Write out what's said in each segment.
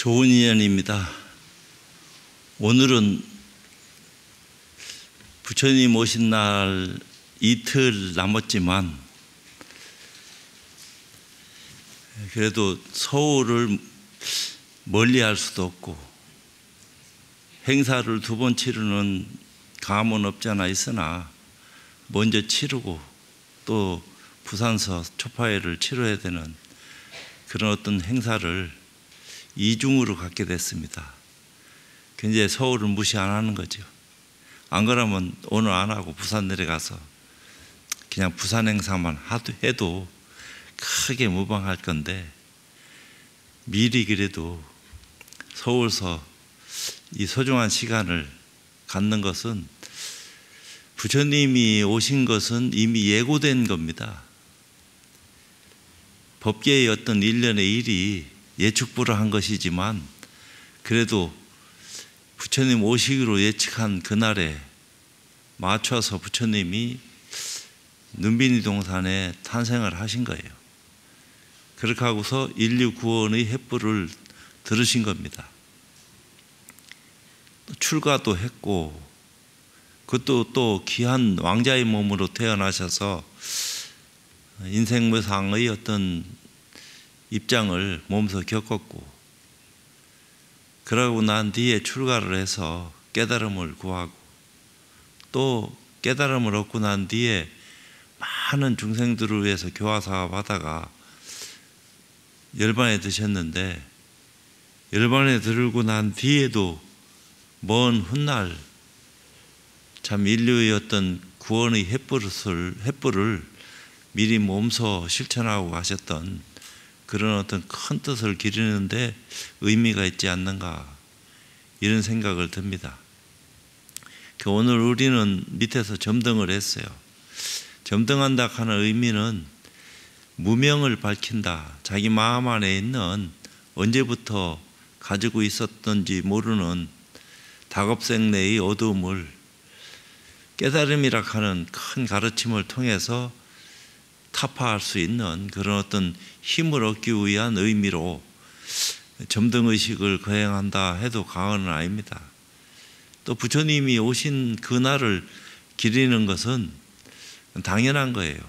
좋은 인연입니다. 오늘은 부처님 오신 날 이틀 남았지만 그래도 서울을 멀리 할 수도 없고 행사를 두 번 치르는 감은 없지 않아 있으나 먼저 치르고 또 부산서 초파회를 치러야 되는 그런 어떤 행사를 이중으로 갖게 됐습니다. 굉장히 서울을 무시 안 하는 거죠. 안 그러면 오늘 안 하고 부산 내려가서 그냥 부산 행사만 해도 크게 무방할 건데 미리 그래도 서울서 이 소중한 시간을 갖는 것은 부처님이 오신 것은 이미 예고된 겁니다. 법계의 어떤 일련의 일이 예측불허한 것이지만 그래도 부처님 오시기로 예측한 그날에 맞춰서 부처님이 눈빈이 동산에 탄생을 하신 거예요. 그렇게 하고서 인류 구원의 횃불을 들으신 겁니다. 출가도 했고 그것도 또 귀한 왕자의 몸으로 태어나셔서 인생무상의 어떤 입장을 몸소 겪었고 그러고 난 뒤에 출가를 해서 깨달음을 구하고 또 깨달음을 얻고 난 뒤에 많은 중생들을 위해서 교화사업 하다가 열반에 드셨는데 열반에 들고 난 뒤에도 먼 훗날 참 인류의 어떤 구원의 횃불을 미리 몸소 실천하고 가셨던 그런 어떤 큰 뜻을 기리는데 의미가 있지 않는가 이런 생각을 듭니다. 오늘 우리는 밑에서 점등을 했어요. 점등한다 하는 의미는 무명을 밝힌다. 자기 마음 안에 있는 언제부터 가지고 있었던지 모르는 다급생내의 어두움을 깨달음이라 하는 큰 가르침을 통해서 타파할 수 있는 그런 어떤 힘을 얻기 위한 의미로 점등의식을 거행한다 해도 과언은 아닙니다. 또 부처님이 오신 그날을 기리는 것은 당연한 거예요.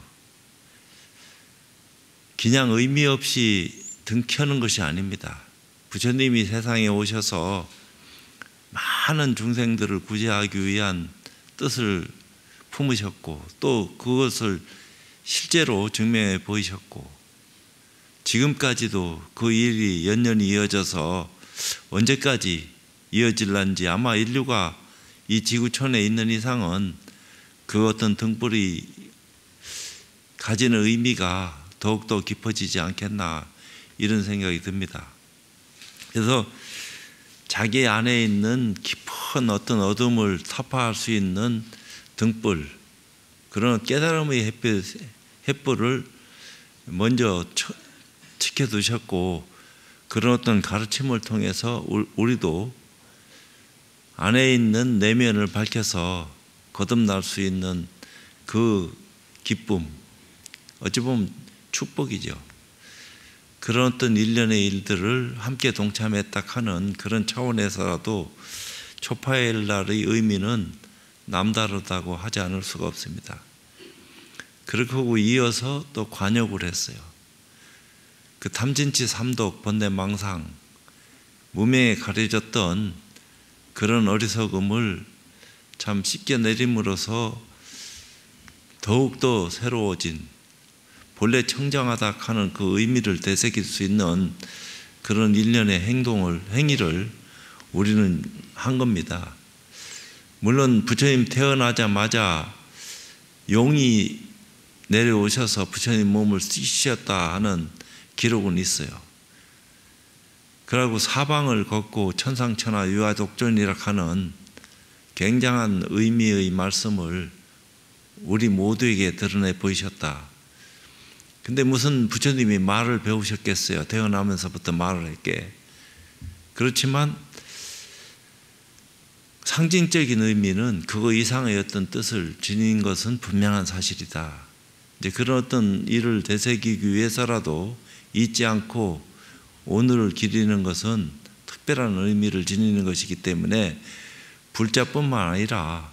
그냥 의미 없이 등 켜는 것이 아닙니다. 부처님이 세상에 오셔서 많은 중생들을 구제하기 위한 뜻을 품으셨고 또 그것을 실제로 증명해 보이셨고 지금까지도 그 일이 연연히 이어져서 언제까지 이어질런지 아마 인류가 이 지구촌에 있는 이상은 그 어떤 등불이 가지는 의미가 더욱더 깊어지지 않겠나 이런 생각이 듭니다. 그래서 자기 안에 있는 깊은 어떤 어둠을 타파할 수 있는 등불 그런 깨달음의 횃불을 먼저 지켜두셨고 그런 어떤 가르침을 통해서 우리도 안에 있는 내면을 밝혀서 거듭날 수 있는 그 기쁨 어찌 보면 축복이죠. 그런 어떤 일련의 일들을 함께 동참했다 하는 그런 차원에서라도 초파일날의 의미는 남다르다고 하지 않을 수가 없습니다. 그렇게 하고 이어서 또 관욕을 했어요. 그 탐진치 삼독 번뇌망상 무명에 가려졌던 그런 어리석음을 참 씻겨내림으로써 더욱더 새로워진 본래 청정하다 하는 그 의미를 되새길 수 있는 그런 일련의 행위를 우리는 한 겁니다. 물론 부처님 태어나자마자 용이 내려오셔서 부처님 몸을 씻으셨다 하는 기록은 있어요. 그리고 사방을 걷고 천상천하 유아독존이라 하는 굉장한 의미의 말씀을 우리 모두에게 드러내 보이셨다. 근데 무슨 부처님이 말을 배우셨겠어요? 태어나면서부터 말을 했게. 그렇지만 상징적인 의미는 그거 이상의 어떤 뜻을 지닌 것은 분명한 사실이다. 이제 그런 어떤 일을 되새기기 위해서라도 잊지 않고 오늘을 기리는 것은 특별한 의미를 지니는 것이기 때문에 불자뿐만 아니라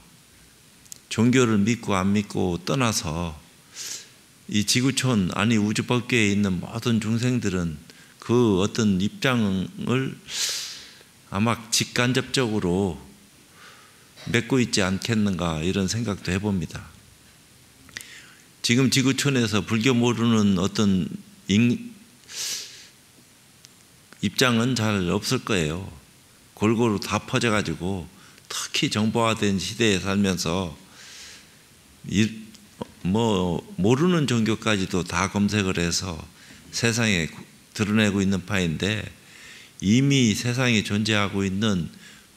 종교를 믿고 안 믿고 떠나서 이 지구촌 아니 우주 법계에 있는 모든 중생들은 그 어떤 입장을 아마 직간접적으로 맺고 있지 않겠는가 이런 생각도 해봅니다. 지금 지구촌에서 불교 모르는 어떤 입장은 잘 없을 거예요. 골고루 다 퍼져가지고 특히 정보화된 시대에 살면서 모르는 종교까지도 다 검색을 해서 세상에 드러내고 있는 파인데 이미 세상에 존재하고 있는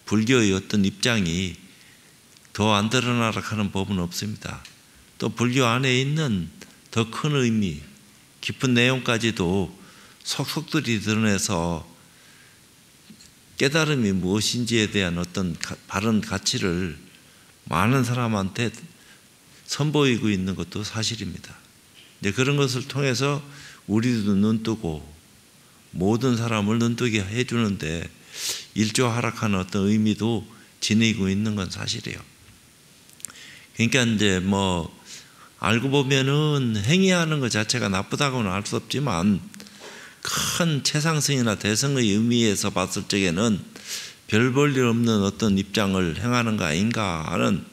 불교의 어떤 입장이 더 안 드러나라 하는 법은 없습니다. 또 불교 안에 있는 더 큰 의미, 깊은 내용까지도 속속들이 드러내서 깨달음이 무엇인지에 대한 어떤 바른 가치를 많은 사람한테 선보이고 있는 것도 사실입니다. 이제 그런 것을 통해서 우리도 눈뜨고 모든 사람을 눈뜨게 해주는데 일조하락하는 어떤 의미도 지니고 있는 건 사실이에요. 그러니까 이제 알고 보면은 행위하는 것 자체가 나쁘다고는 할 수 없지만 큰 최상승이나 대승의 의미에서 봤을 적에는 별 볼 일 없는 어떤 입장을 행하는 거 아닌가 하는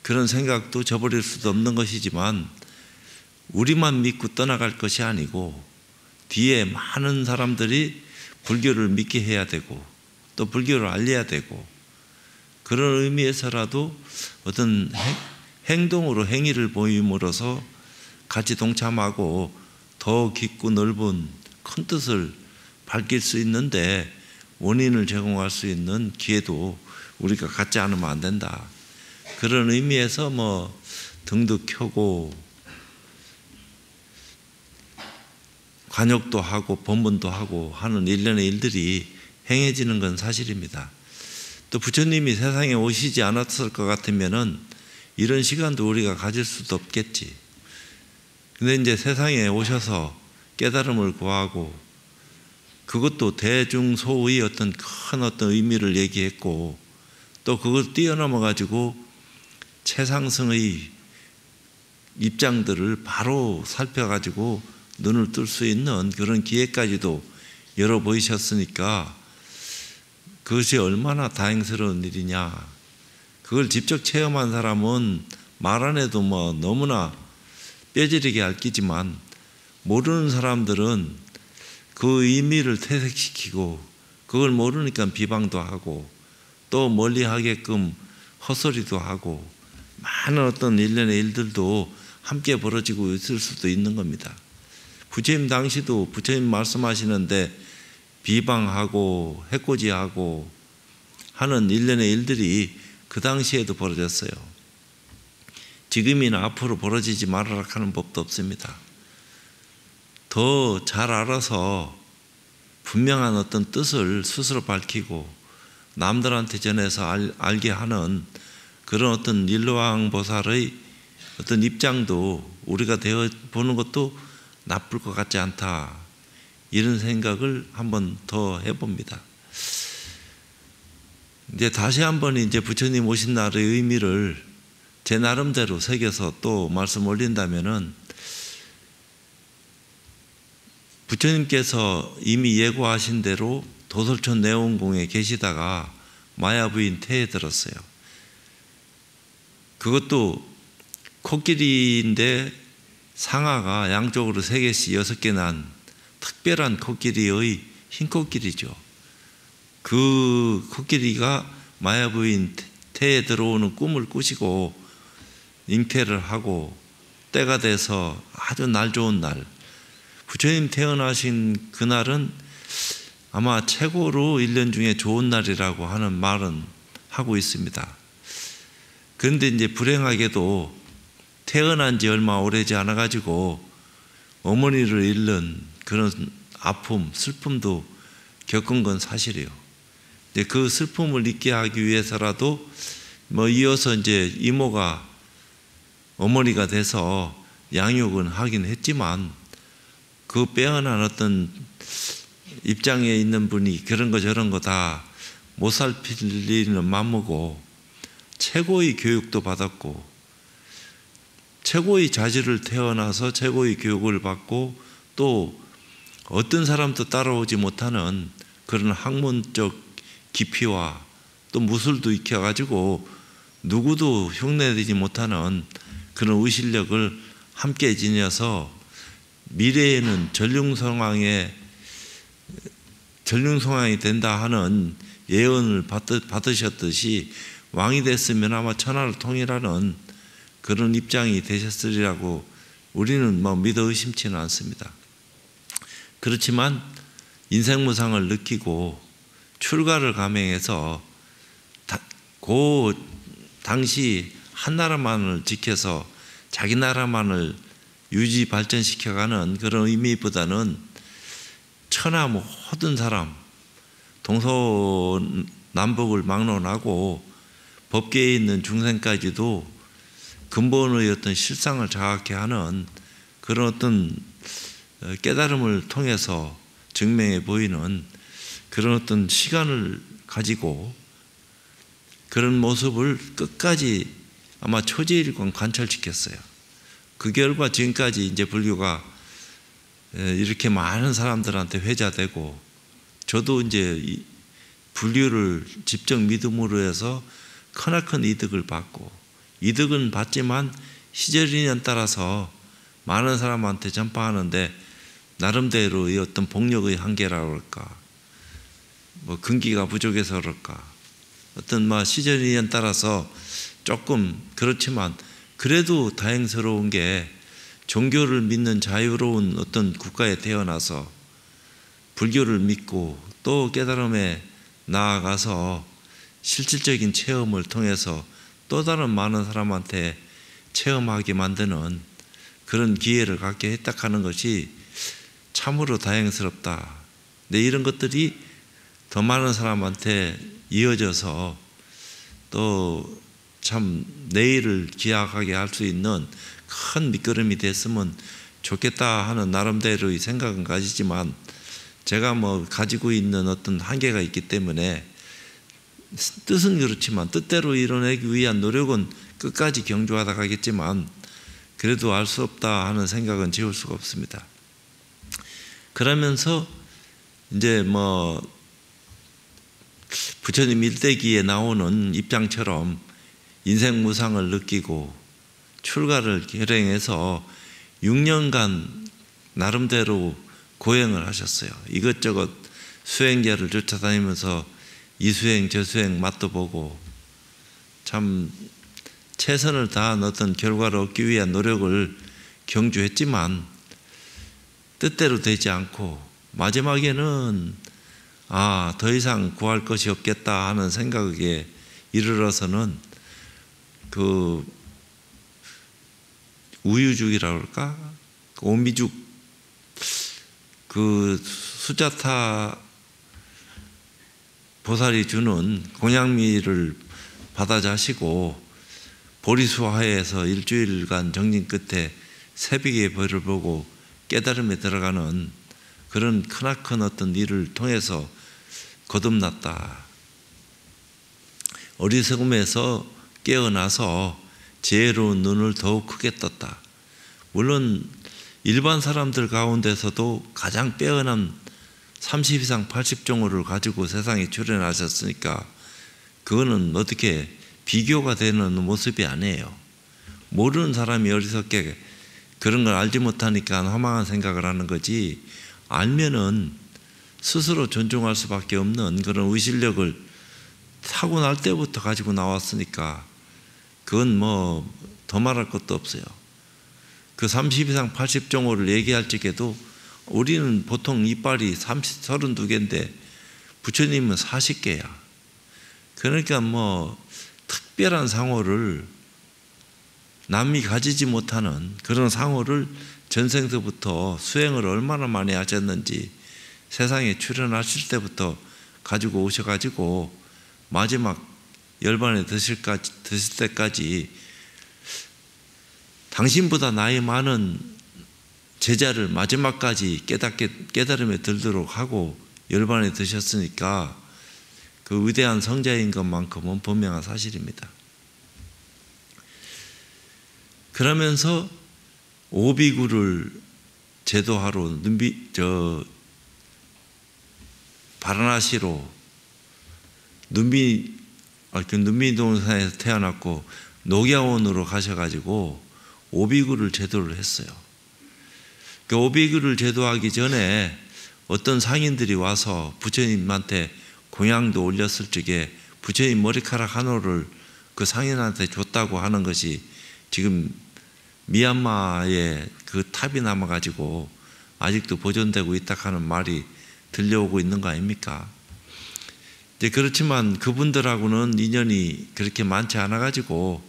그런 생각도 저버릴 수도 없는 것이지만 우리만 믿고 떠나갈 것이 아니고 뒤에 많은 사람들이 불교를 믿게 해야 되고 또 불교를 알려야 되고 그런 의미에서라도 어떤 행동으로 행위를 보임으로써 같이 동참하고 더 깊고 넓은 큰 뜻을 밝힐 수 있는데 원인을 제공할 수 있는 기회도 우리가 갖지 않으면 안 된다. 그런 의미에서 등도 켜고 관욕도 하고 법문도 하고 하는 일련의 일들이 행해지는 건 사실입니다. 또 부처님이 세상에 오시지 않았을 것 같으면은 이런 시간도 우리가 가질 수도 없겠지. 근데 이제 세상에 오셔서 깨달음을 구하고 그것도 대중소의 어떤 큰 어떤 의미를 얘기했고 또 그걸 뛰어넘어 가지고 최상승의 입장들을 바로 살펴가지고 눈을 뜰 수 있는 그런 기회까지도 열어 보이셨으니까 그것이 얼마나 다행스러운 일이냐. 그걸 직접 체험한 사람은 말 안 해도 너무나 뼈저리게 알겠지만 모르는 사람들은 그 의미를 퇴색시키고 그걸 모르니까 비방도 하고 또 멀리 하게끔 헛소리도 하고 많은 어떤 일련의 일들도 함께 벌어지고 있을 수도 있는 겁니다. 부처님 당시도 부처님 말씀하시는데 비방하고 해코지하고 하는 일련의 일들이 그 당시에도 벌어졌어요. 지금이나 앞으로 벌어지지 말아라 하는 법도 없습니다. 더 잘 알아서 분명한 어떤 뜻을 스스로 밝히고 남들한테 전해서 알게 하는 그런 어떤 일로왕 보살의 어떤 입장도 우리가 되어 보는 것도 나쁠 것 같지 않다. 이런 생각을 한번 더 해봅니다. 이제 다시 한번 이제 부처님 오신 날의 의미를 제 나름대로 새겨서 또 말씀 올린다면은 부처님께서 이미 예고하신 대로 도솔촌 내원궁에 계시다가 마야부인 태에 들었어요. 그것도 코끼리인데 상아가 양쪽으로 3개씩 6개 난 특별한 코끼리의 흰 코끼리죠. 그 코끼리가 마야부인 태에 들어오는 꿈을 꾸시고 잉태를 하고 때가 돼서 아주 날 좋은 날 부처님 태어나신 그날은 아마 최고로 1년 중에 좋은 날이라고 하는 말은 하고 있습니다. 그런데 이제 불행하게도 태어난 지 얼마 오래지 않아 가지고 어머니를 잃는 그런 아픔, 슬픔도 겪은 건 사실이에요. 이제 그 슬픔을 잊게 하기 위해서라도 이어서 이제 이모가 어머니가 돼서 양육은 하긴 했지만 그 빼어난 어떤 입장에 있는 분이 그런 거 저런 거 다 못 살필리는 맘먹고 최고의 교육도 받았고 최고의 자질을 태어나서 최고의 교육을 받고 또 어떤 사람도 따라오지 못하는 그런 학문적 깊이와 또 무술도 익혀가지고 누구도 흉내내지 못하는 그런 의실력을 함께 지녀서 미래에는 전륜성왕이 된다 하는 예언을 받으셨듯이 왕이 됐으면 아마 천하를 통일하는 그런 입장이 되셨으리라고 우리는 뭐 믿어 의심치는 않습니다. 그렇지만 인생무상을 느끼고 출가를 감행해서 그 당시 한 나라만을 지켜서 자기 나라만을 유지 발전시켜가는 그런 의미보다는 천하 모든 사람 동서남북을 막론하고 법계에 있는 중생까지도 근본의 어떤 실상을 자각해 하는 그런 어떤 깨달음을 통해서 증명해 보이는 그런 어떤 시간을 가지고 그런 모습을 끝까지 아마 초지일관 관철시켰어요. 그 결과 지금까지 이제 불교가 이렇게 많은 사람들한테 회자되고 저도 이제 불교를 집적 믿음으로 해서 크나큰 이득을 받고 이득은 받지만 시절 인연 따라서 많은 사람한테 전파하는데 나름대로의 어떤 복력의 한계라고 할까 뭐 근기가 부족해서 그럴까 어떤 시절 인연 따라서 조금 그렇지만 그래도 다행스러운 게 종교를 믿는 자유로운 어떤 국가에 태어나서 불교를 믿고 또 깨달음에 나아가서 실질적인 체험을 통해서 또 다른 많은 사람한테 체험하게 만드는 그런 기회를 갖게 했다는 것이 참으로 다행스럽다. 근데 이런 것들이 더 많은 사람한테 이어져서 또 참 내일을 기약하게 할 수 있는 큰 밑거름이 됐으면 좋겠다 하는 나름대로의 생각은 가지지만 제가 가지고 있는 어떤 한계가 있기 때문에 뜻은 그렇지만 뜻대로 이뤄내기 위한 노력은 끝까지 경주하다 가겠지만 그래도 알 수 없다 하는 생각은 지울 수가 없습니다. 그러면서 이제 부처님 일대기에 나오는 입장처럼 인생 무상을 느끼고 출가를 결행해서 6년간 나름대로 고행을 하셨어요. 이것저것 수행자를 쫓아다니면서 이 수행 저 수행 맛도 보고 참 최선을 다한 어떤 결과를 얻기 위한 노력을 경주했지만 뜻대로 되지 않고 마지막에는 더 이상 구할 것이 없겠다 하는 생각에 이르러서는 그 우유죽이라고 할까? 오미죽 그 수자타 보살이 주는 공양미를 받아 자시고 보리수화에서 일주일간 정진 끝에 새벽의 벌을 보고 깨달음에 들어가는 그런 크나큰 어떤 일을 통해서 거듭났다. 어리석음에서 깨어나서 지혜로운 눈을 더욱 크게 떴다. 물론 일반 사람들 가운데서도 가장 빼어난 30 이상 80종호를 가지고 세상에 출현하셨으니까 그거는 어떻게 비교가 되는 모습이 아니에요. 모르는 사람이 어리석게 그런 걸 알지 못하니까 허망한 생각을 하는 거지 알면은 스스로 존중할 수밖에 없는 그런 의실력을 타고날 때부터 가지고 나왔으니까 그건 더 말할 것도 없어요. 그 30 이상 80종호를 얘기할 적에도 우리는 보통 이빨이 32개인데 부처님은 40개야. 그러니까 특별한 상호를 남이 가지지 못하는 그런 상호를 전생서부터 수행을 얼마나 많이 하셨는지 세상에 출현하실 때부터 가지고 오셔가지고 마지막 열반에 드실 때까지 당신보다 나이 많은 제자를 마지막까지 깨달음에 들도록 하고 열반에 드셨으니까 그 위대한 성자인 것만큼은 분명한 사실입니다. 그러면서 오비구를 제도하러 바라나시로 눈비동산에서 태어났고 녹야원으로 가셔가지고 오비구를 제도를 했어요. 그 오비구를 제도하기 전에 어떤 상인들이 와서 부처님한테 공양도 올렸을 적에 부처님 머리카락 한 올을 그 상인한테 줬다고 하는 것이 지금 미얀마에 그 탑이 남아가지고 아직도 보존되고 있다 하는 말이 들려오고 있는 거 아닙니까? 그렇지만 그분들하고는 인연이 그렇게 많지 않아가지고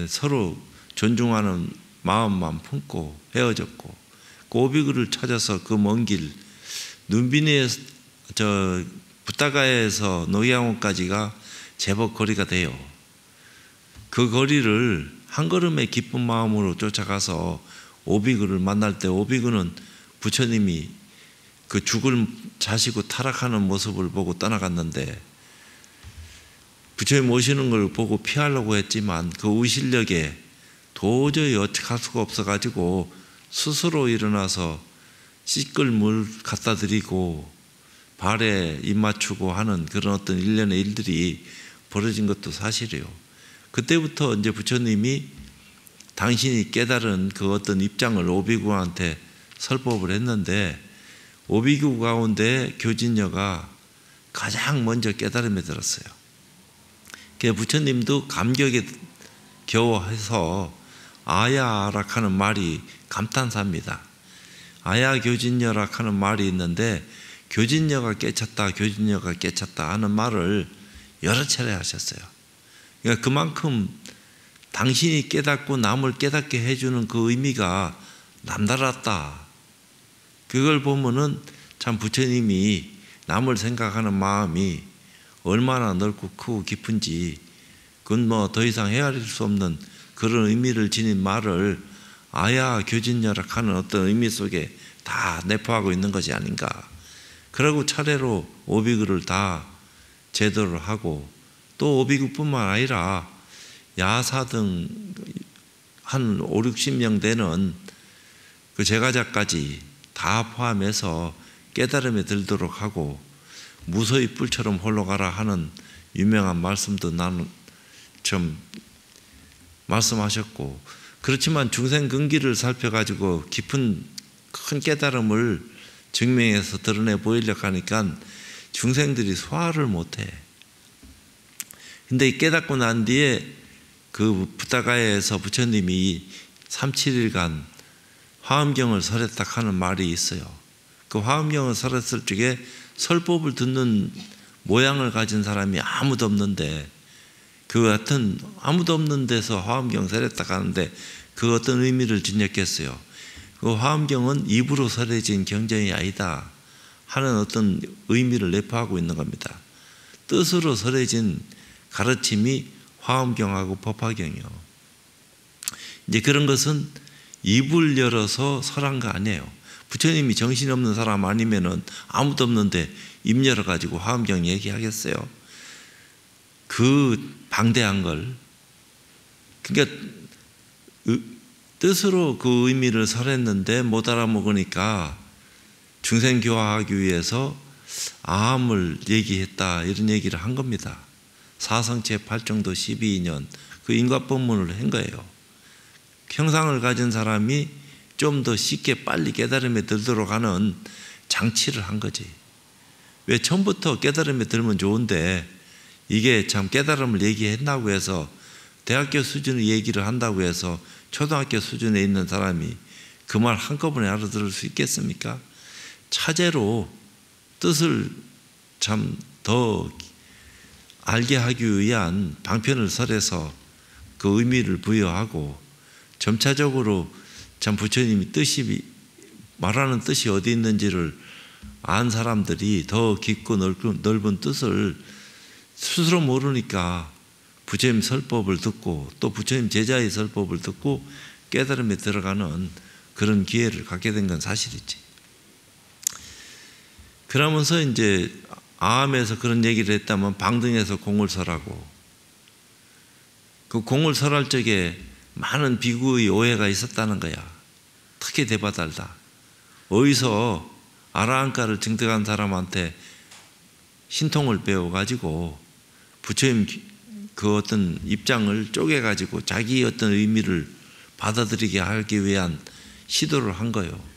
서로 존중하는 마음만 품고 헤어졌고 그 오비구를 찾아서 그 먼 길 눈비니에서 부타가에서 노기양원까지가 제법 거리가 돼요. 그 거리를 한 걸음의 기쁜 마음으로 쫓아가서 오비구를 만날 때 오비구는 부처님이 그 죽을 자시고 타락하는 모습을 보고 떠나갔는데 부처님 오시는 걸 보고 피하려고 했지만 그 의실력에 도저히 어찌할 수가 없어가지고 스스로 일어나서 씻을 물 갖다 드리고 발에 입 맞추고 하는 그런 어떤 일련의 일들이 벌어진 것도 사실이에요. 그때부터 이제 부처님이 당신이 깨달은 그 어떤 입장을 오비구한테 설법을 했는데 오비구 가운데 교진녀가 가장 먼저 깨달음에 들었어요. 부처님도 감격에 겨워해서 아야라하는 말이 감탄사입니다. 아야 교진녀라 하는 말이 있는데 교진녀가 깨쳤다 교진녀가 깨쳤다 하는 말을 여러 차례 하셨어요. 그러니까 그만큼 당신이 깨닫고 남을 깨닫게 해주는 그 의미가 남달랐다. 그걸 보면은 참 부처님이 남을 생각하는 마음이 얼마나 넓고 크고 깊은지 그건 뭐 더 이상 헤아릴 수 없는 그런 의미를 지닌 말을 아야 교진녀락 하는 어떤 의미 속에 다 내포하고 있는 것이 아닌가. 그러고 차례로 오비구를 다 제도를 하고 또 오비구뿐만 아니라 야사 등 한 5, 60명 되는 그 제가자까지 다 포함해서 깨달음에 들도록 하고 무소의 뿔처럼 홀로 가라 하는 유명한 말씀도 나는 좀 말씀하셨고 그렇지만 중생 근기를 살펴가지고 깊은 큰 깨달음을 증명해서 드러내 보이려고 하니까 중생들이 소화를 못해. 근데 깨닫고 난 뒤에 그 부타가에서 부처님이 3, 7일간 화엄경을 설했다 하는 말이 있어요. 그 화엄경을 설했을 적에 설법을 듣는 모양을 가진 사람이 아무도 없는데 그 같은 아무도 없는 데서 화엄경 설했다 하는데 그 어떤 의미를 진역했어요. 그 화엄경은 입으로 설해진 경전이 아니다 하는 어떤 의미를 내포하고 있는 겁니다. 뜻으로 설해진 가르침이 화엄경하고 법화경이요. 이제 그런 것은 입을 열어서 설한 거 아니에요. 부처님이 정신없는 사람 아니면은 아무도 없는데 입 열어가지고 화엄경 얘기하겠어요. 그 방대한 걸. 그러니까 뜻으로 그 의미를 설했는데 못 알아먹으니까 중생교화하기 위해서 아함을 얘기했다 이런 얘기를 한 겁니다. 사성체 8정도 12년 그 인과법문을 한 거예요. 형상을 가진 사람이 좀 더 쉽게 빨리 깨달음에 들도록 하는 장치를 한 거지. 왜 처음부터 깨달음에 들면 좋은데 이게 참 깨달음을 얘기했다고 해서 대학교 수준의 얘기를 한다고 해서 초등학교 수준에 있는 사람이 그 말 한꺼번에 알아들을 수 있겠습니까? 차제로 뜻을 참 더 알게 하기 위한 방편을 설해서 그 의미를 부여하고 점차적으로 참 부처님이 뜻이 말하는 뜻이 어디 있는지를 안 사람들이 더 깊고 넓은 뜻을 스스로 모르니까 부처님 설법을 듣고 또 부처님 제자의 설법을 듣고 깨달음에 들어가는 그런 기회를 갖게 된 건 사실이지. 그러면서 이제 암에서 그런 얘기를 했다면 방등에서 공을 설하고, 그 공을 설할 적에 많은 비구의 오해가 있었다는 거야. 특히 대바달다. 어디서 아라한가를 증득한 사람한테 신통을 배워가지고 부처님 그 어떤 입장을 쪼개가지고 자기 어떤 의미를 받아들이게 하기 위한 시도를 한 거예요.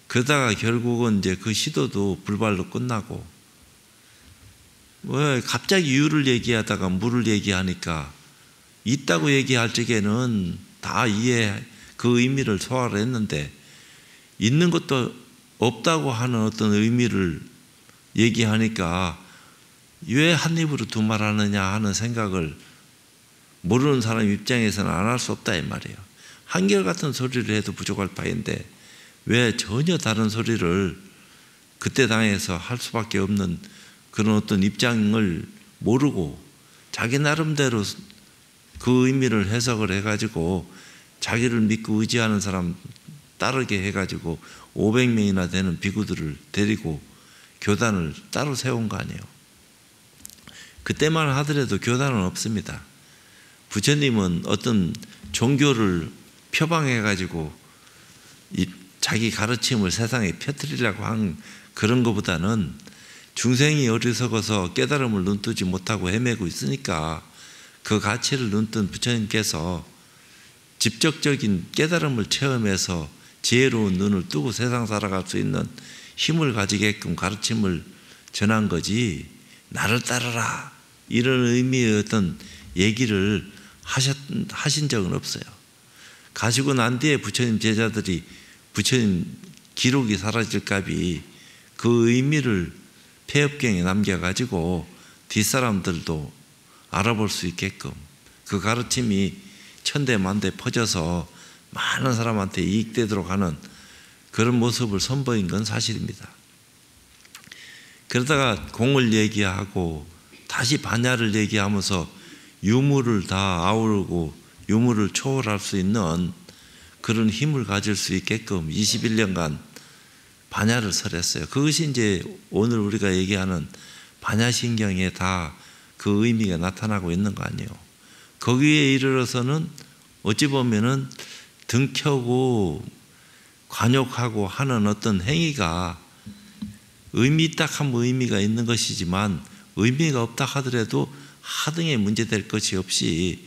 그러다가 결국은 이제 그 시도도 불발로 끝나고, 왜 갑자기 유를 얘기하다가 물을 얘기하니까 있다고 얘기할 적에는 다 그 의미를 소화를 했는데, 있는 것도 없다고 하는 어떤 의미를 얘기하니까 왜 한 입으로 두 말 하느냐 하는 생각을 모르는 사람 입장에서는 안 할 수 없다 이 말이에요. 한결같은 소리를 해도 부족할 바인데 왜 전혀 다른 소리를 그때 당에서 할 수밖에 없는 그런 어떤 입장을 모르고 자기 나름대로 그 의미를 해석을 해가지고 자기를 믿고 의지하는 사람 따르게 해가지고 500명이나 되는 비구들을 데리고 교단을 따로 세운 거 아니에요. 그때만 하더라도 교단은 없습니다. 부처님은 어떤 종교를 표방해가지고 자기 가르침을 세상에 펴뜨리려고 한 그런 것보다는 중생이 어리석어서 깨달음을 눈뜨지 못하고 헤매고 있으니까 그 가치를 눈뜬 부처님께서 직접적인 깨달음을 체험해서 지혜로운 눈을 뜨고 세상 살아갈 수 있는 힘을 가지게끔 가르침을 전한 거지, 나를 따르라 이런 의미의 어떤 얘기를 하신 적은 없어요. 가시고 난 뒤에 부처님 제자들이 부처님 기록이 사라질까비 그 의미를 폐업경에 남겨가지고 뒷사람들도 알아볼 수 있게끔 그 가르침이 천대만대 퍼져서 많은 사람한테 이익되도록 하는 그런 모습을 선보인 건 사실입니다. 그러다가 공을 얘기하고 다시 반야를 얘기하면서 유무를 다 아우르고 유무를 초월할 수 있는 그런 힘을 가질 수 있게끔 21년간 반야를 설했어요. 그것이 이제 오늘 우리가 얘기하는 반야신경에 다 그 의미가 나타나고 있는 거 아니에요. 거기에 이르러서는 어찌 보면은 등켜고 관욕하고 하는 어떤 행위가 의미 있다 하면 의미가 있는 것이지만 의미가 없다 하더라도 하등에 문제될 것이 없이,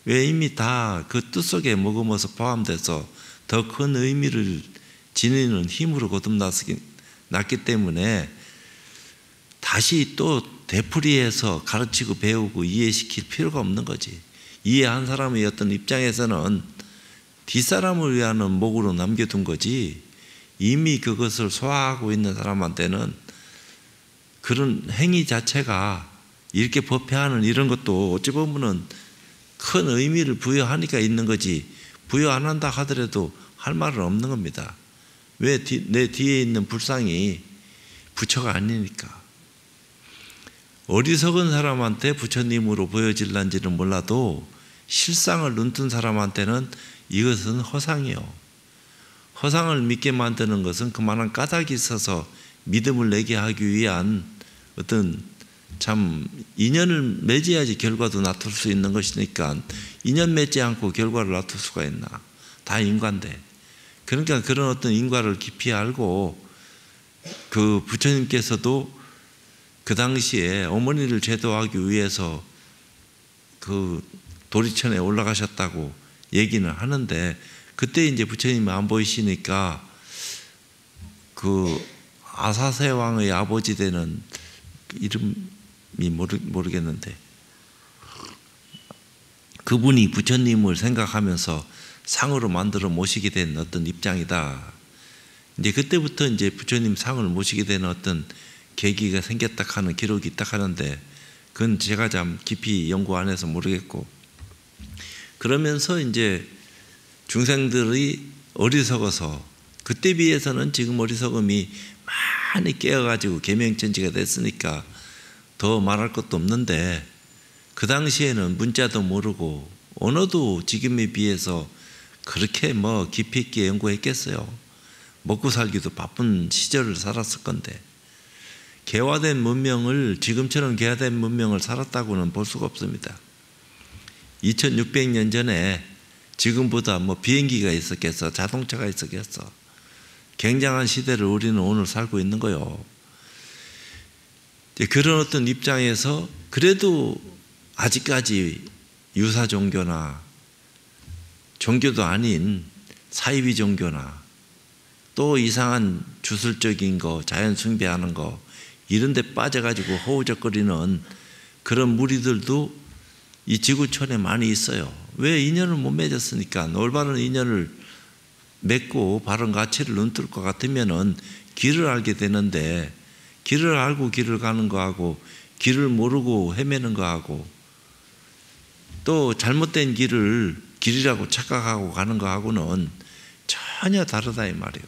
왜 이미 다 그 뜻 속에 머금어서 포함돼서 더 큰 의미를 지니는 힘으로 거듭났기 때문에 다시 또 되풀이해서 가르치고 배우고 이해시킬 필요가 없는 거지. 이해한 사람의 어떤 입장에서는 뒷사람을 위하는 목으로 남겨둔 거지, 이미 그것을 소화하고 있는 사람한테는 그런 행위 자체가 이렇게 법회하는 이런 것도 어찌 보면은 큰 의미를 부여하니까 있는 거지, 부여 안 한다 하더라도 할 말은 없는 겁니다. 왜 내 뒤에 있는 불상이 부처가 아니니까. 어리석은 사람한테 부처님으로 보여질란지는 몰라도 실상을 눈뜬 사람한테는 이것은 허상이요. 허상을 믿게 만드는 것은 그만한 까닭이 있어서 믿음을 내게 하기 위한 어떤 참 인연을 맺어야지 결과도 나타날 수 있는 것이니까, 인연 맺지 않고 결과를 나타낼 수가 있나? 다 인과인데. 그러니까 그런 어떤 인과를 깊이 알고 그 부처님께서도 그 당시에 어머니를 제도하기 위해서 그 도리천에 올라가셨다고 얘기는 하는데, 그때 이제 부처님이 안 보이시니까 그 아사세 왕의 아버지 되는 이름이 모르겠는데 그분이 부처님을 생각하면서 상으로 만들어 모시게 된 어떤 입장이다. 이제 그때부터 이제 부처님 상을 모시게 되는 어떤 계기가 생겼다 하는 기록이 있다 하는데, 그건 제가 참 깊이 연구 안 해서 모르겠고, 그러면서 이제 중생들이 어리석어서, 그때 비해서는 지금 어리석음이 많이 깨어가지고 계명천지가 됐으니까 더 말할 것도 없는데, 그 당시에는 문자도 모르고 언어도 지금에 비해서 그렇게 뭐 깊이 있게 연구했겠어요. 먹고 살기도 바쁜 시절을 살았을 건데, 개화된 문명을, 지금처럼 개화된 문명을 살았다고는 볼 수가 없습니다. 2600년 전에 지금보다 뭐 비행기가 있었겠어, 자동차가 있었겠어. 굉장한 시대를 우리는 오늘 살고 있는 거요. 그런 어떤 입장에서 그래도 아직까지 유사 종교나 종교도 아닌 사이비 종교나 또 이상한 주술적인 거, 자연 숭배하는 거 이런 데 빠져가지고 허우적거리는 그런 무리들도 이 지구촌에 많이 있어요. 왜? 인연을 못 맺었으니까. 올바른 인연을 맺고 바른 가치를 눈뜰 것 같으면은 길을 알게 되는데, 길을 알고 길을 가는 거하고 길을 모르고 헤매는 거하고 또 잘못된 길을 길이라고 착각하고 가는 거하고는 전혀 다르다 이 말이에요.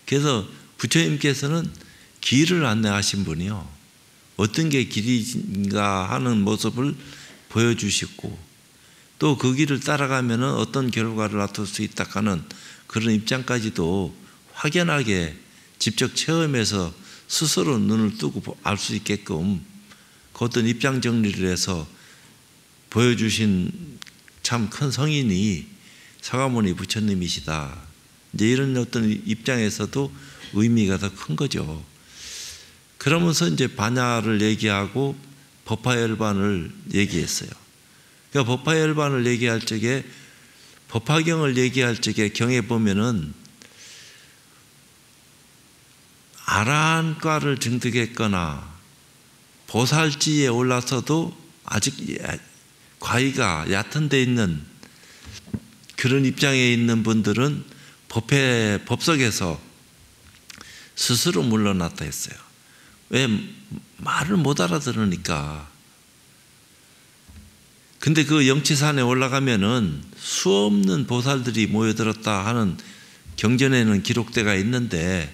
그래서 부처님께서는 길을 안내하신 분이요, 어떤 게 길인가 하는 모습을 보여주시고 또 그 길을 따라가면 어떤 결과를 낳을 수 있다 하는 그런 입장까지도 확연하게 직접 체험해서 스스로 눈을 뜨고 알 수 있게끔 그 어떤 입장 정리를 해서 보여주신 참 큰 성인이 사가모니 부처님이시다. 이제 이런 어떤 입장에서도 의미가 더 큰 거죠. 그러면서 이제 반야를 얘기하고 법화열반을 얘기했어요. 그러니까 법화열반을 얘기할 적에, 법화경을 얘기할 적에 경에 보면은 아라한과를 증득했거나 보살지에 올라서도 아직 과의가 얕은 데 있는 그런 입장에 있는 분들은 법석에서 스스로 물러났다 했어요. 왜? 말을 못 알아들으니까. 근데 그 영치산에 올라가면은 수없는 보살들이 모여들었다 하는 경전에는 기록대가 있는데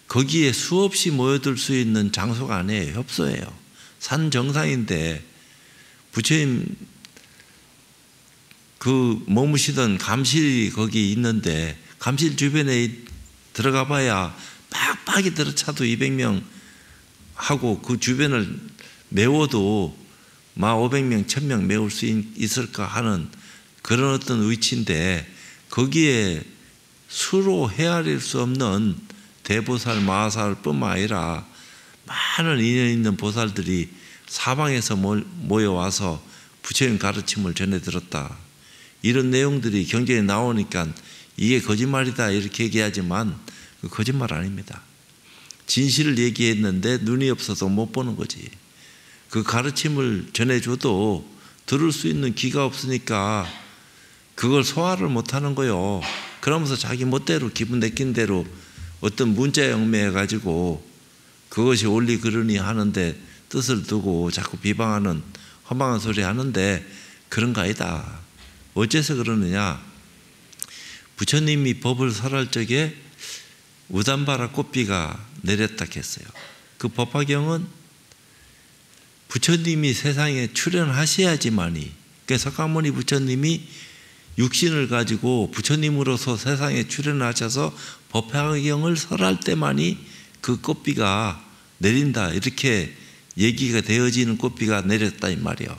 거기에 수없이 모여들 수 있는 장소가 아니에요. 협소해요. 산 정상인데 부처님 그 머무시던 감실이 거기 있는데 감실 주변에 들어가 봐야 빡빡이 들어차도 200명 하고 그 주변을 메워도 500명, 1000명 메울 수 있을까 하는 그런 어떤 위치인데 거기에 수로 헤아릴 수 없는 대보살, 마하살 뿐만 아니라 많은 인연 있는 보살들이 사방에서 모여와서 부처님 가르침을 전해 들었다. 이런 내용들이 경전에 나오니까 이게 거짓말이다 이렇게 얘기하지만 그 거짓말 아닙니다. 진실을 얘기했는데 눈이 없어서 못 보는 거지. 그 가르침을 전해줘도 들을 수 있는 귀가 없으니까 그걸 소화를 못하는 거요. 그러면서 자기 멋대로 기분 내낀 대로 어떤 문자 영매해가지고 그것이 옳리 그르니 하는데 뜻을 두고 자꾸 비방하는 허망한 소리 하는데 그런 거 아니다. 어째서 그러느냐? 부처님이 법을 설할 적에 우담바라 꽃비가 내렸다 했어요. 그 법화경은 부처님이 세상에 출현하셔야지만이, 그러니까 석가모니 부처님이 육신을 가지고 부처님으로서 세상에 출현하셔서 법화경을 설할 때만이 그 꽃비가 내린다 이렇게 얘기가 되어지는 꽃비가 내렸다 이 말이에요.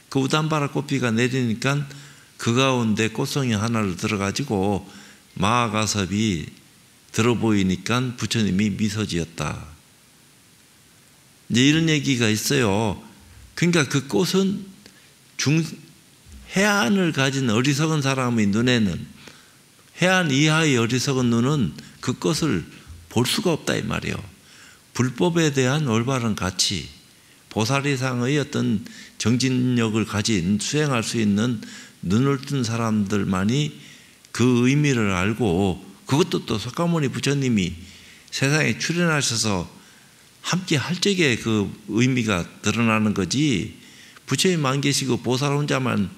그 우담바라 꽃비가 내리니까 그 가운데 꽃송이 하나를 들어가지고 마하가섭이 들어 보이니까 부처님이 미소 지었다. 이제 이런 얘기가 있어요. 그러니까 그 꽃은 해안을 가진 어리석은 사람의 눈에는, 해안 이하의 어리석은 눈은 그 꽃을 볼 수가 없다 이 말이에요. 불법에 대한 올바른 가치, 보살 이상의 어떤 정진력을 가진 수행할 수 있는 눈을 뜬 사람들만이 그 의미를 알고, 그것도 또 석가모니 부처님이 세상에 출현하셔서 함께 할 적에 그 의미가 드러나는 거지, 부처님 안 계시고 보살 혼자만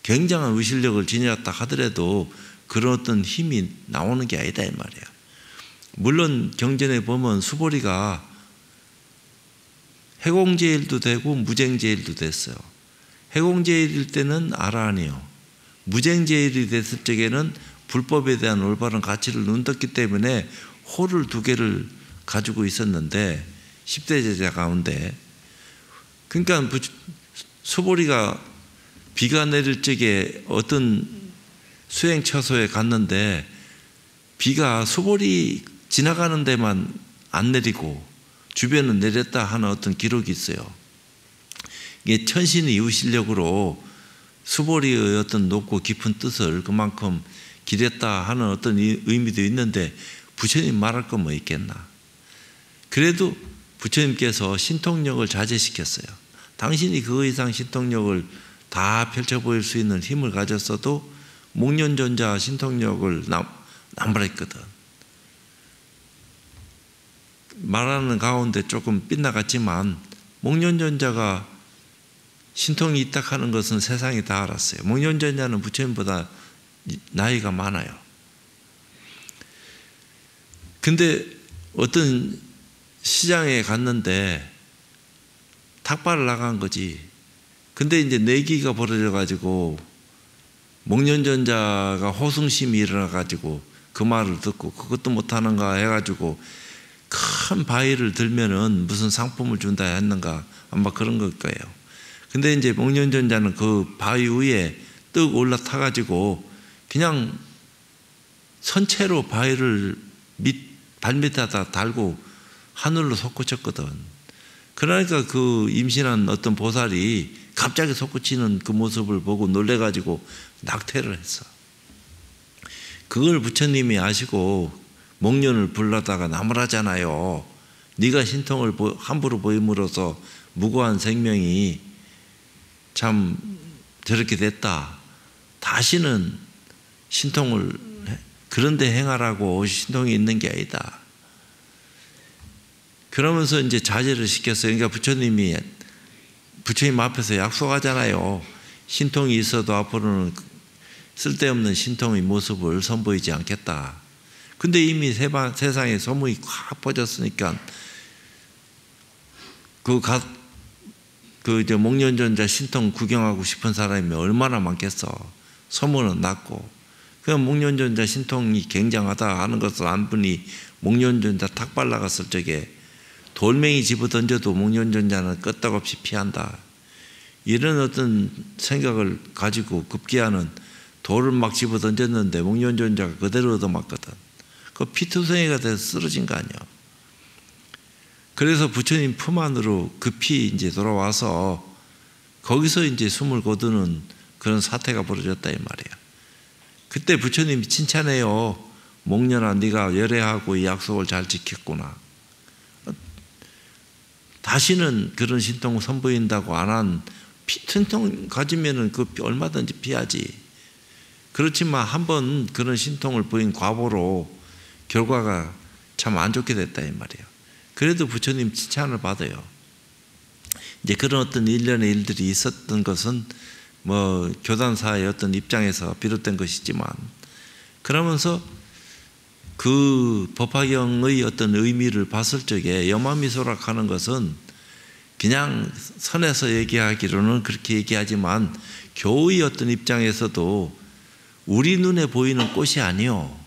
굉장한 의실력을 지녔다 하더라도 그런 어떤 힘이 나오는 게 아니다 이 말이에요. 물론 경전에 보면 수보리가 해공제일도 되고 무쟁제일도 됐어요. 해공제일일 때는 아라한이요, 무쟁제일이 됐을 적에는 불법에 대한 올바른 가치를 눈떴기 때문에 호를 2개를 가지고 있었는데 10대 제자 가운데, 그러니까 소보리가 비가 내릴 적에 어떤 수행처소에 갔는데 비가 소보리 지나가는 데만 안 내리고 주변은 내렸다 하는 어떤 기록이 있어요. 이게 천신의 이웃실력으로 수보리의 어떤 높고 깊은 뜻을 그만큼 기렸다 하는 어떤 의미도 있는데 부처님 말할 건 뭐 있겠나. 그래도 부처님께서 신통력을 자제시켰어요. 당신이 그 이상 신통력을 다 펼쳐 보일 수 있는 힘을 가졌어도 목련존자 신통력을 남발했거든. 말하는 가운데 조금 빗나갔지만 목련존자가 신통이 있다 하는 것은 세상이 다 알았어요. 목련존자는 부처님보다 나이가 많아요. 근데 어떤 시장에 갔는데 탁발을 나간 거지. 근데 이제 내기가 벌어져 가지고 목련존자가 호승심이 일어나 가지고 그 말을 듣고 그것도 못하는가 해가지고 큰 바위를 들면은 무슨 상품을 준다 했는가 아마 그런 걸 거예요. 근데 이제 목련존자는 그 바위 위에 떡 올라타 가지고 그냥 선체로 바위를 발밑에다 달고 하늘로 솟구쳤거든. 그러니까 그 임신한 어떤 보살이 갑자기 솟구치는 그 모습을 보고 놀래가지고 낙태를 했어. 그걸 부처님이 아시고 목련을 불러다가 나무라잖아요. 네가 신통을 함부로 보임으로써 무고한 생명이 참 저렇게 됐다. 다시는 신통을 그런데 행하라고 신통이 있는 게 아니다. 그러면서 이제 자제를 시켰어요. 그러니까 부처님 앞에서 약속하잖아요. 신통이 있어도 앞으로는 쓸데없는 신통의 모습을 선보이지 않겠다. 근데 이미 세상에 소문이 확 퍼졌으니까 이제 목련존자 신통 구경하고 싶은 사람이 얼마나 많겠어. 소문은 났고. 그냥 목련존자 신통이 굉장하다 하는 것을 안 보니 목련존자 탁발 나갔을 적에 돌멩이 집어 던져도 목련존자는 끄떡없이 피한다. 이런 어떤 생각을 가지고 급기야는 돌을 막 집어 던졌는데 목련존자가 그대로 얻어맞거든. 그 피투성이가 돼서 쓰러진 거 아니야. 그래서 부처님 품 안으로 급히 이제 돌아와서 거기서 이제 숨을 거두는 그런 사태가 벌어졌다 이 말이야. 그때 부처님이 칭찬해요. 목련아, 네가 열애하고 이 약속을 잘 지켰구나. 다시는 그런 신통을 선보인다고 안 한 신통 가지면은 그 얼마든지 피하지. 그렇지만 한번 그런 신통을 보인 과보로 결과가 참 안 좋게 됐다 이 말이에요. 그래도 부처님 칭찬을 받아요. 이제 그런 어떤 일련의 일들이 있었던 것은 뭐 교단사의 어떤 입장에서 비롯된 것이지만, 그러면서 그 법화경의 어떤 의미를 봤을 적에 여마미소락 하는 것은 그냥 선에서 얘기하기로는 그렇게 얘기하지만 교의 어떤 입장에서도 우리 눈에 보이는 꽃이 아니요.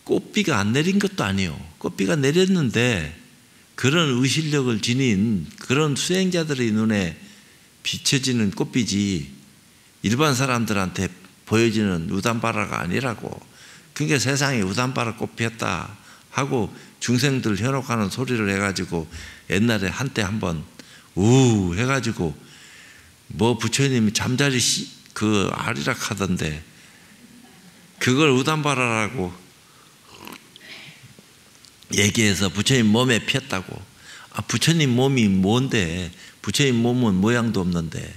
꽃비가 안 내린 것도 아니요. 꽃비가 내렸는데 그런 의실력을 지닌 그런 수행자들의 눈에 비춰지는 꽃비지 일반 사람들한테 보여지는 우담바라가 아니라고. 그러니까 세상에 우담바라 꽃 피었다 하고 중생들 현혹하는 소리를 해가지고 옛날에 한때 한번 우 해가지고 뭐 부처님이 잠자리 그 아리락 하던데 그걸 우담바라라고 얘기해서 부처님 몸에 피었다고. 아, 부처님 몸이 뭔데? 부처님 몸은 모양도 없는데.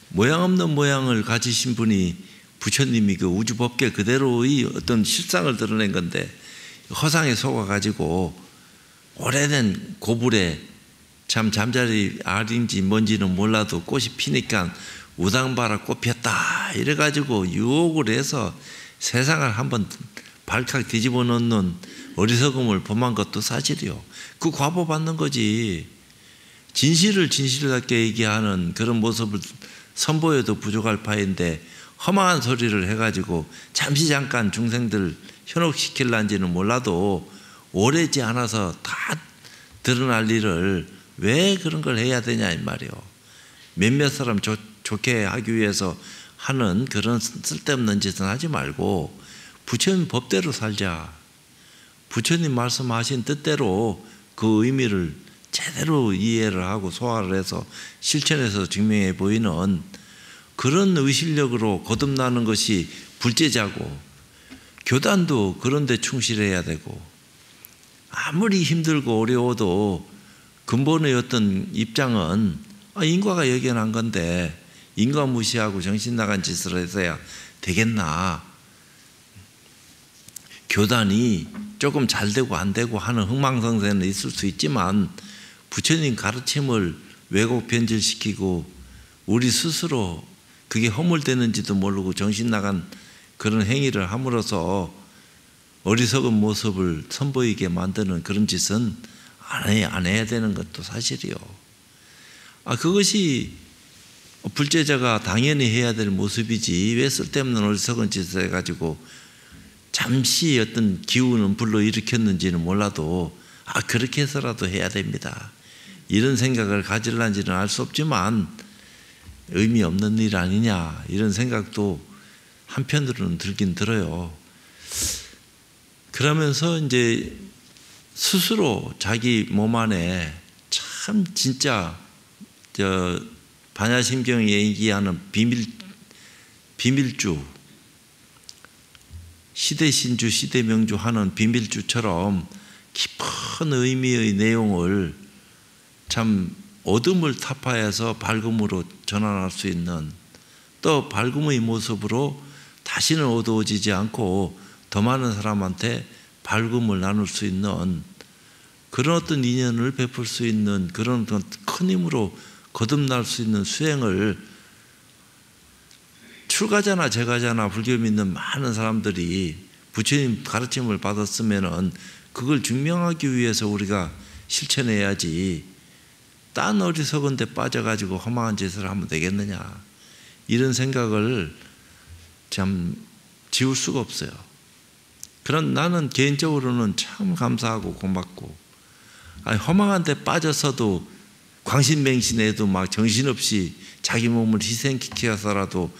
모양 없는 모양을 가지신 분이 부처님이 그 우주법계 그대로의 어떤 실상을 드러낸 건데 허상에 속아가지고 오래된 고불에 참 잠자리 알인지 뭔지는 몰라도 꽃이 피니까 우당바라 꽃 피었다 이래가지고 유혹을 해서 세상을 한번 발칵 뒤집어 놓는 어리석음을 범한 것도 사실이요. 그 과보 받는 거지. 진실을 진실답게 얘기하는 그런 모습을 선보여도 부족할 파인데 험한 소리를 해가지고 잠시 잠깐 중생들 현혹시킬란지는 몰라도 오래지 않아서 다 드러날 일을 왜 그런 걸 해야 되냐 이 말이요. 몇몇 사람 좋게 하기 위해서 하는 그런 쓸데없는 짓은 하지 말고 부처님 법대로 살자. 부처님 말씀하신 뜻대로 그 의미를 제대로 이해를 하고 소화를 해서 실천해서 증명해 보이는 그런 의식력으로 거듭나는 것이 불제자고, 교단도 그런 데 충실해야 되고, 아무리 힘들고 어려워도 근본의 어떤 입장은 인과가 여견한 건데 인과 무시하고 정신 나간 짓을 해서야 되겠나. 교단이 조금 잘 되고 안 되고 하는 흥망성쇠는 있을 수 있지만 부처님 가르침을 왜곡 변질시키고 우리 스스로 그게 허물되는지도 모르고 정신 나간 그런 행위를 함으로써 어리석은 모습을 선보이게 만드는 그런 짓은 안 해야 되는 것도 사실이요. 그것이 불제자가 당연히 해야 될 모습이지 왜 쓸데없는 어리석은 짓을 해가지고 잠시 어떤 기운은 불러일으켰는지는 몰라도 그렇게 해서라도 해야 됩니다. 이런 생각을 가질란지는 알 수 없지만 의미 없는 일 아니냐 이런 생각도 한편으로는 들긴 들어요. 그러면서 이제 스스로 자기 몸 안에 참 진짜 반야심경이 얘기하는 비밀주, 시대신주, 시대명주 하는 비밀주처럼 깊은 의미의 내용을 참 어둠을 타파해서 밝음으로 전환할 수 있는, 또 밝음의 모습으로 다시는 어두워지지 않고 더 많은 사람한테 밝음을 나눌 수 있는 그런 어떤 인연을 베풀 수 있는 그런 큰 힘으로 거듭날 수 있는 수행을 출가자나 제가자나 불교 믿는 많은 사람들이 부처님 가르침을 받았으면은 그걸 증명하기 위해서 우리가 실천해야지 딴 어리석은 데 빠져가지고 허망한 짓을 하면 되겠느냐 이런 생각을 참 지울 수가 없어요. 그런 나는 개인적으로는 참 감사하고 고맙고 허망한 데 빠져서도 광신맹신해도 막 정신없이 자기 몸을 희생시켜서라도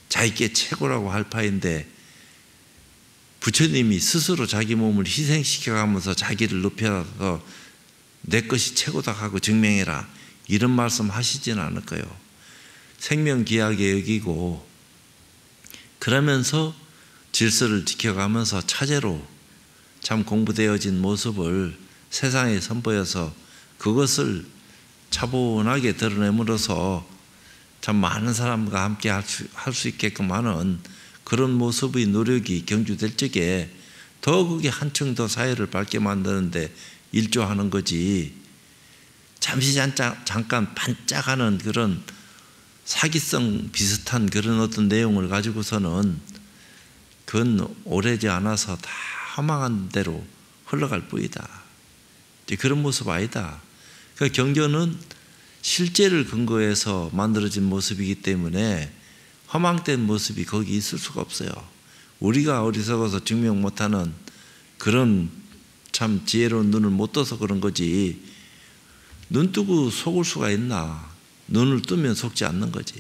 자기께 최고라고 할 파인데 부처님이 스스로 자기 몸을 희생시켜가면서 자기를 높여서 내 것이 최고다 하고 증명해라 이런 말씀 하시지는 않을 거예요. 생명귀하게 여기고 그러면서 질서를 지켜가면서 차제로 참 공부되어진 모습을 세상에 선보여서 그것을 차분하게 드러내므로써 참 많은 사람과 함께 할 수 있게끔 하는 그런 모습의 노력이 경주될 적에 더 그게 한층 더 사회를 밝게 만드는데 일조하는 거지, 잠시 잠깐 반짝하는 그런 사기성 비슷한 그런 어떤 내용을 가지고서는 그건 오래지 않아서 다 허망한 대로 흘러갈 뿐이다. 그런 모습 아니다. 그러니까 경전은 실제를 근거해서 만들어진 모습이기 때문에 허망된 모습이 거기 있을 수가 없어요. 우리가 어리석어서 증명 못하는 그런 참 지혜로운 눈을 못 떠서 그런 거지, 눈 뜨고 속을 수가 있나? 눈을 뜨면 속지 않는 거지.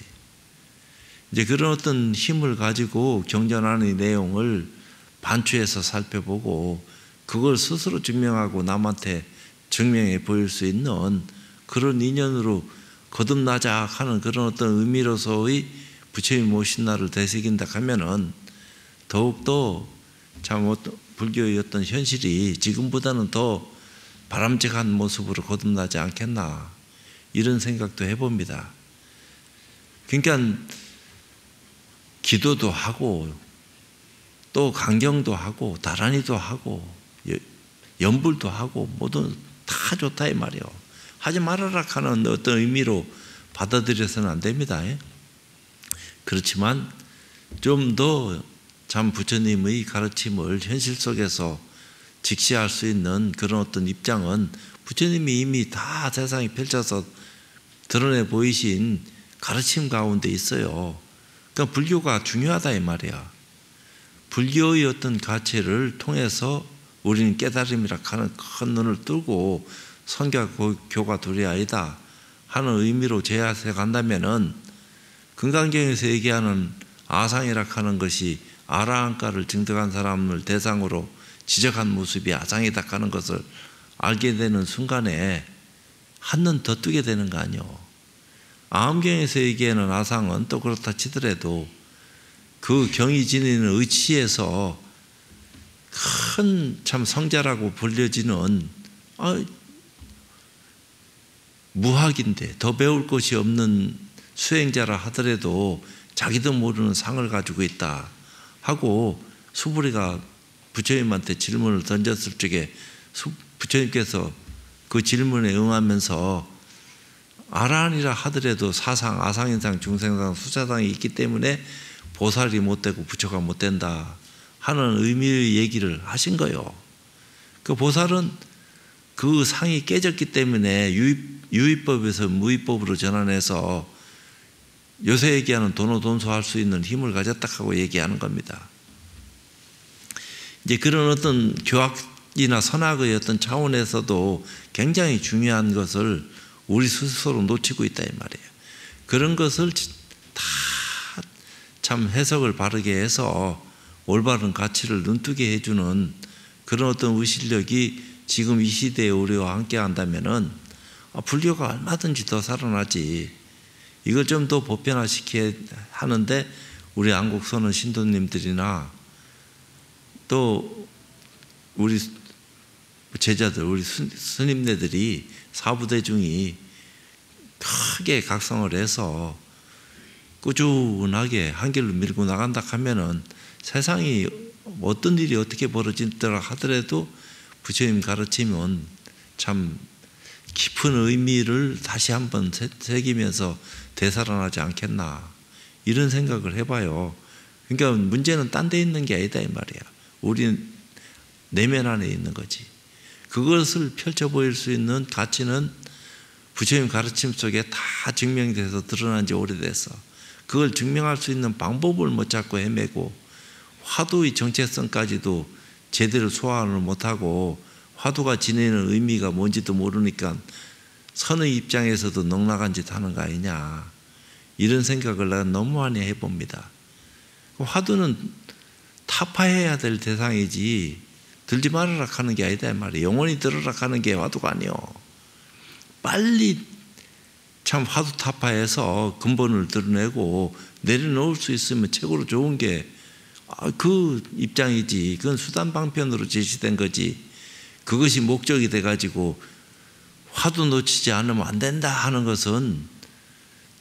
이제 그런 어떤 힘을 가지고 경전 안의 내용을 반추해서 살펴보고 그걸 스스로 증명하고 남한테 증명해 보일 수 있는 그런 인연으로 거듭나자 하는 그런 어떤 의미로서의 부처님 오신 날을 되새긴다 하면은 더욱더 참 불교의 어떤 현실이 지금보다는 더 바람직한 모습으로 거듭나지 않겠나 이런 생각도 해봅니다. 그러니까 기도도 하고 또 강경도 하고 다란이도 하고 연불도 하고 모두 다 좋다 이 말이요. 하지 말아라 하는 어떤 의미로 받아들여서는 안 됩니다. 그렇지만 좀 더 참 부처님의 가르침을 현실 속에서 직시할 수 있는 그런 어떤 입장은 부처님이 이미 다 세상에 펼쳐서 드러내 보이신 가르침 가운데 있어요. 그러니까 불교가 중요하다 이 말이야. 불교의 어떤 가치를 통해서 우리는 깨달음이라 하는 큰 눈을 뜨고 선과 교가 둘이 아니다 하는 의미로 재해석한다면은 금강경에서 얘기하는 아상이라 하는 것이 아라한가를 증득한 사람을 대상으로 지적한 모습이 아상이다 하는 것을 알게 되는 순간에 한눈 더 뜨게 되는 거 아니요. 아함경에서 얘기하는 아상은 또 그렇다 치더라도 그 경이 지니는 의치에서 큰 참 성자라고 불려지는 무학인데 더 배울 것이 없는 수행자라 하더라도 자기도 모르는 상을 가지고 있다 하고 수부리가 부처님한테 질문을 던졌을 적에 부처님께서 그 질문에 응하면서 아라한이라 하더라도 사상, 아상인상, 중생상, 수사상이 있기 때문에 보살이 못 되고 부처가 못 된다 하는 의미의 얘기를 하신 거예요. 그 보살은 그 상이 깨졌기 때문에 유의법에서 무의법으로 전환해서 요새 얘기하는 도노돈소할 수 있는 힘을 가졌다 하고 얘기하는 겁니다. 이제 그런 어떤 교학이나 선학의 어떤 차원에서도 굉장히 중요한 것을 우리 스스로 놓치고 있다 이 말이에요. 그런 것을 다 참 해석을 바르게 해서 올바른 가치를 눈뜨게 해주는 그런 어떤 의식력이 지금 이 시대에 우리와 함께 한다면은 불교가 얼마든지 더 살아나지. 이걸 좀 더 보편화시켜야 하는데 우리 안국선언 신도님들이나 또 우리 제자들, 우리 스님네들이 사부대중이 크게 각성을 해서 꾸준하게 한 길로 밀고 나간다 하면은 세상이 어떤 일이 어떻게 벌어진다 하더라도 부처님 가르치면 참 깊은 의미를 다시 한번 새기면서 되살아나지 않겠나 이런 생각을 해봐요. 그러니까 문제는 딴 데 있는 게 아니다 이 말이야. 우리 내면 안에 있는 거지. 그것을 펼쳐 보일 수 있는 가치는 부처님 가르침 속에 다 증명돼서 드러난 지 오래됐어. 그걸 증명할 수 있는 방법을 못 찾고 헤매고 화두의 정체성까지도 제대로 소화를 못하고 화두가 지니는 의미가 뭔지도 모르니까 선의 입장에서도 넉나간 짓 하는 거 아니냐 이런 생각을 내가 너무 많이 해봅니다. 화두는 타파해야 될 대상이지 들지 말아라 하는 게 아니다 이 말이에요. 영원히 들으라 하는 게 화두가 아니요. 빨리 참 화두 타파해서 근본을 드러내고 내려놓을 수 있으면 최고로 좋은 게 그 입장이지. 그건 수단 방편으로 제시된 거지. 그것이 목적이 돼가지고 화두 놓치지 않으면 안 된다 하는 것은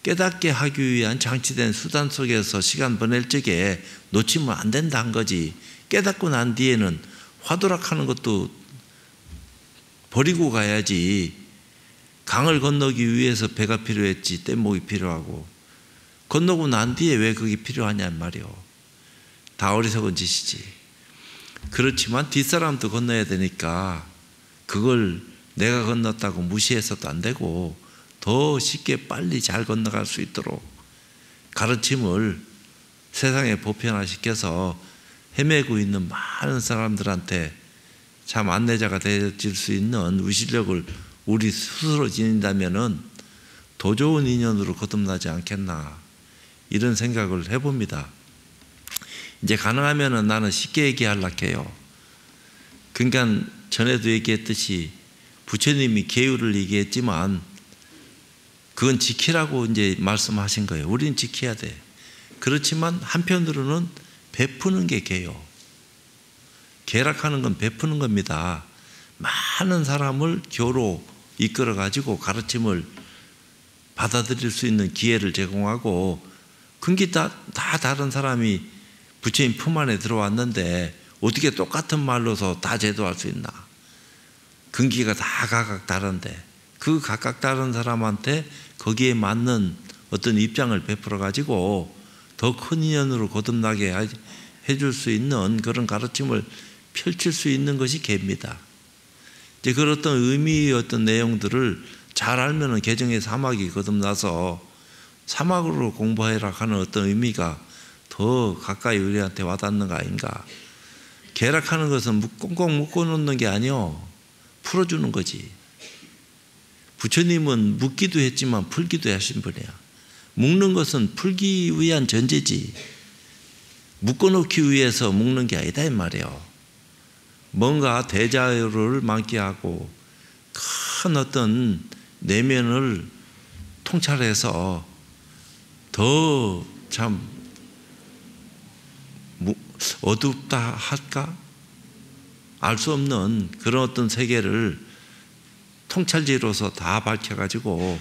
깨닫게 하기 위한 장치된 수단 속에서 시간 보낼 적에 놓치면 안 된다 한 거지. 깨닫고 난 뒤에는 화두락 하는 것도 버리고 가야지. 강을 건너기 위해서 배가 필요했지 뗏목이 필요하고 건너고 난 뒤에 왜 그게 필요하냔 말이오. 다 어리석은 짓이지. 그렇지만 뒷사람도 건너야 되니까 그걸 내가 건넜다고 무시해서도 안 되고 더 쉽게 빨리 잘 건너갈 수 있도록 가르침을 세상에 보편화시켜서 헤매고 있는 많은 사람들한테 참 안내자가 되어질 수 있는 의식력을 우리 스스로 지닌다면은 더 좋은 인연으로 거듭나지 않겠나 이런 생각을 해봅니다. 이제 가능하면은 나는 쉽게 얘기하려고 해요. 그러니까 전에도 얘기했듯이 부처님이 계율을 얘기했지만 그건 지키라고 이제 말씀하신 거예요. 우리는 지켜야 돼. 그렇지만 한편으로는 베푸는 게 개요. 계락하는 건 베푸는 겁니다. 많은 사람을 교로 이끌어 가지고 가르침을 받아들일 수 있는 기회를 제공하고 근기 다 다른 사람이 부처님 품 안에 들어왔는데 어떻게 똑같은 말로서 다 제도할 수 있나. 근기가 다 각각 다른데 그 각각 다른 사람한테 거기에 맞는 어떤 입장을 베풀어 가지고 더 큰 인연으로 거듭나게 해줄 수 있는 그런 가르침을 펼칠 수 있는 것이 개입니다. 이제 그런 어떤 의미의 어떤 내용들을 잘 알면은 개정의 사막이 거듭나서 사막으로 공부해라 하는 어떤 의미가 더 가까이 우리한테 와닿는 거 아닌가. 계략하는 것은 꽁꽁 묶어놓는 게 아니요, 풀어주는 거지. 부처님은 묶기도 했지만 풀기도 하신 분이야. 묶는 것은 풀기 위한 전제지, 묶어놓기 위해서 묶는 게 아니다 이 말이에요. 뭔가 대자유를 만끽하고 큰 어떤 내면을 통찰해서 더 참 어둡다 할까? 알 수 없는 그런 어떤 세계를 통찰지로서 다 밝혀가지고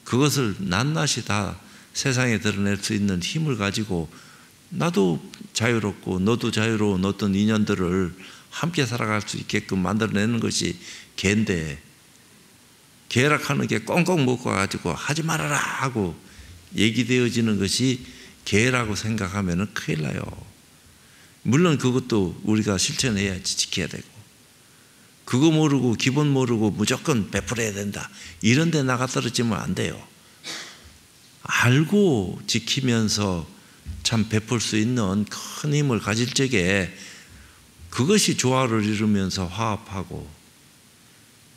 그것을 낱낱이 다 세상에 드러낼 수 있는 힘을 가지고 나도 자유롭고 너도 자유로운 어떤 인연들을 함께 살아갈 수 있게끔 만들어내는 것이 개인데, 계략하는 게 꽁꽁 묶어가지고 하지 말아라 하고 얘기되어지는 것이 개라고 생각하면 큰일 나요. 물론 그것도 우리가 실천해야지, 지켜야 되고, 그거 모르고 기본 모르고 무조건 베풀어야 된다 이런 데 나가 떨어지면 안 돼요. 알고 지키면서 참 베풀 수 있는 큰 힘을 가질 적에 그것이 조화를 이루면서 화합하고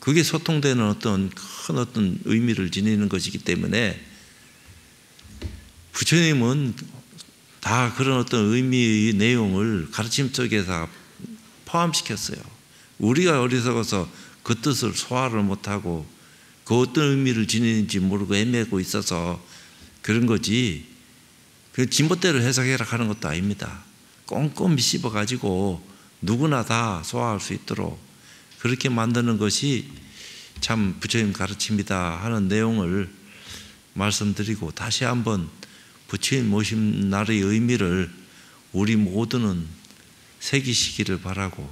그게 소통되는 어떤 큰 어떤 의미를 지니는 것이기 때문에 부처님은 다 그런 어떤 의미의 내용을 가르침 속에서 포함시켰어요. 우리가 어리석어서 그 뜻을 소화를 못하고 그 어떤 의미를 지니는지 모르고 헤매고 있어서 그런 거지, 그 진보대로 해석해라 하는 것도 아닙니다. 꼼꼼히 씹어가지고 누구나 다 소화할 수 있도록 그렇게 만드는 것이 참 부처님 가르침이다 하는 내용을 말씀드리고, 다시 한번 부처님 모신 날의 의미를 우리 모두는 새기시기를 바라고,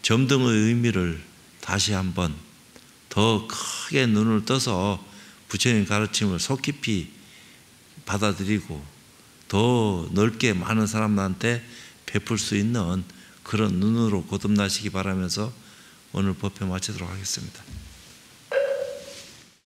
점등의 의미를 다시 한번 더 크게 눈을 떠서 부처님 가르침을 속 깊이 받아들이고 더 넓게 많은 사람들한테 베풀 수 있는 그런 눈으로 거듭나시기 바라면서 오늘 법회 마치도록 하겠습니다.